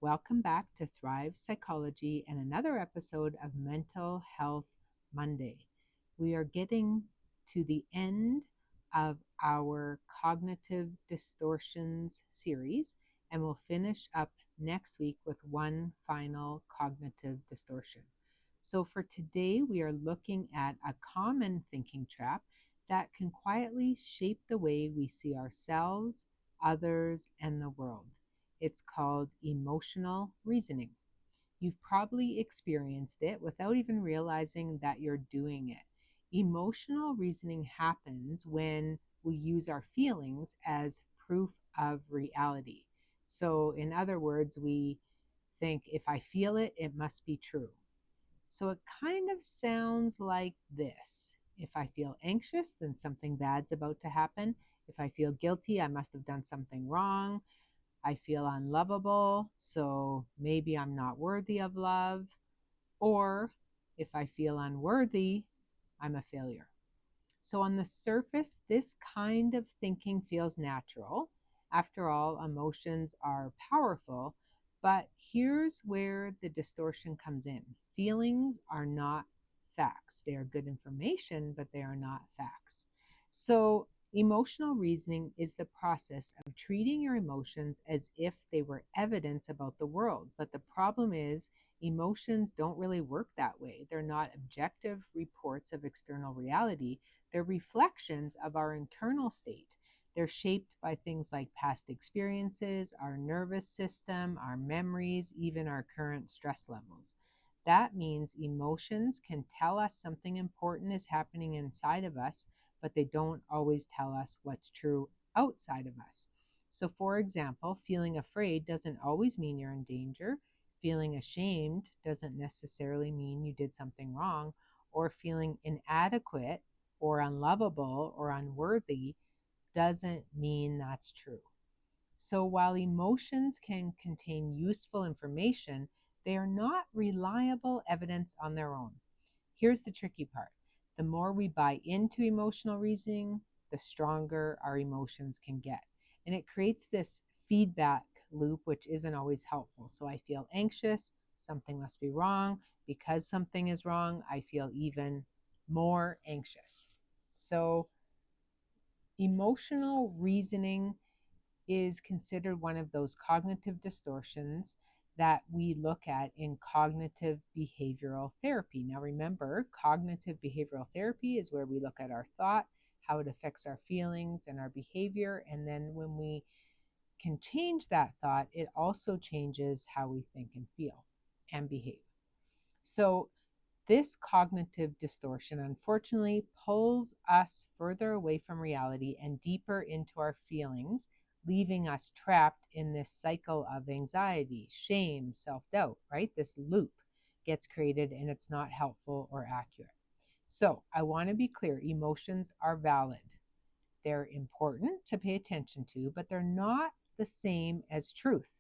Welcome back to Thrive Psychology and another episode of Mental Health Monday. We are getting to the end of our cognitive distortions series, and we'll finish up next week with one final cognitive distortion. So, for today, we are looking at a common thinking trap that can quietly shape the way we see ourselves, others, and the world. It's called emotional reasoning. You've probably experienced it without even realizing that you're doing it. Emotional reasoning happens when we use our feelings as proof of reality. So, in other words, we think if I feel it, it must be true. So, it kind of sounds like this. If I feel anxious, then something bad's about to happen. If I feel guilty, I must have done something wrong. I feel unlovable, so maybe I'm not worthy of love. Or if I feel unworthy, I'm a failure. So, on the surface, this kind of thinking feels natural. After all, emotions are powerful. But here's where the distortion comes in. Feelings are not facts. They are good information, but they are not facts. So, emotional reasoning is the process of treating your emotions as if they were evidence about the world. But the problem is, emotions don't really work that way. They're not objective reports of external reality. They're reflections of our internal state. They're shaped by things like past experiences, our nervous system, our memories, even our current stress levels. That means emotions can tell us something important is happening inside of us, but they don't always tell us what's true outside of us. So, for example, feeling afraid doesn't always mean you're in danger. Feeling ashamed doesn't necessarily mean you did something wrong, or feeling inadequate or unlovable or unworthy doesn't mean that's true. So while emotions can contain useful information, they are not reliable evidence on their own. Here's the tricky part. The more we buy into emotional reasoning, the stronger our emotions can get. And it creates this feedback loop, which isn't always helpful. So I feel anxious, something must be wrong. Because something is wrong, I feel even more anxious. So emotional reasoning is considered one of those cognitive distortions that we look at in cognitive behavioral therapy. Now, remember, cognitive behavioral therapy is where we look at our thought, how it affects our feelings and our behavior. And then when we can change that thought, it also changes how we think and feel and behave. So, this cognitive distortion unfortunately pulls us further away from reality and deeper into our feelings, leaving us trapped in this cycle of anxiety, shame, self doubt, right? This loop gets created and it's not helpful or accurate. So, I want to be clear emotions are valid. They're important to pay attention to, but they're not the same as truth.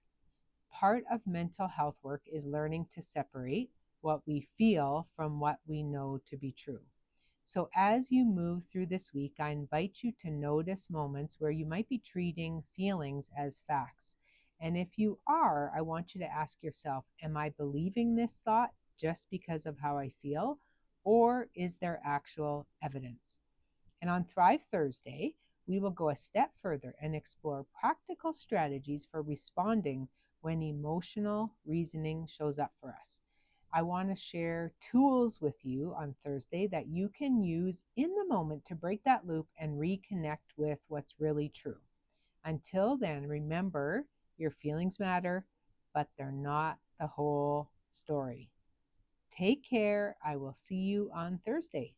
Part of mental health work is learning to separate what we feel from what we know to be true. So, as you move through this week, I invite you to notice moments where you might be treating feelings as facts. And if you are, I want you to ask yourself, am I believing this thought just because of how I feel? Or is there actual evidence? And on Thrive Thursday, we will go a step further and explore practical strategies for responding when emotional reasoning shows up for us. I want to share tools with you on Thursday that you can use in the moment to break that loop and reconnect with what's really true. Until then, remember your feelings matter, but they're not the whole story. Take care. I will see you on Thursday.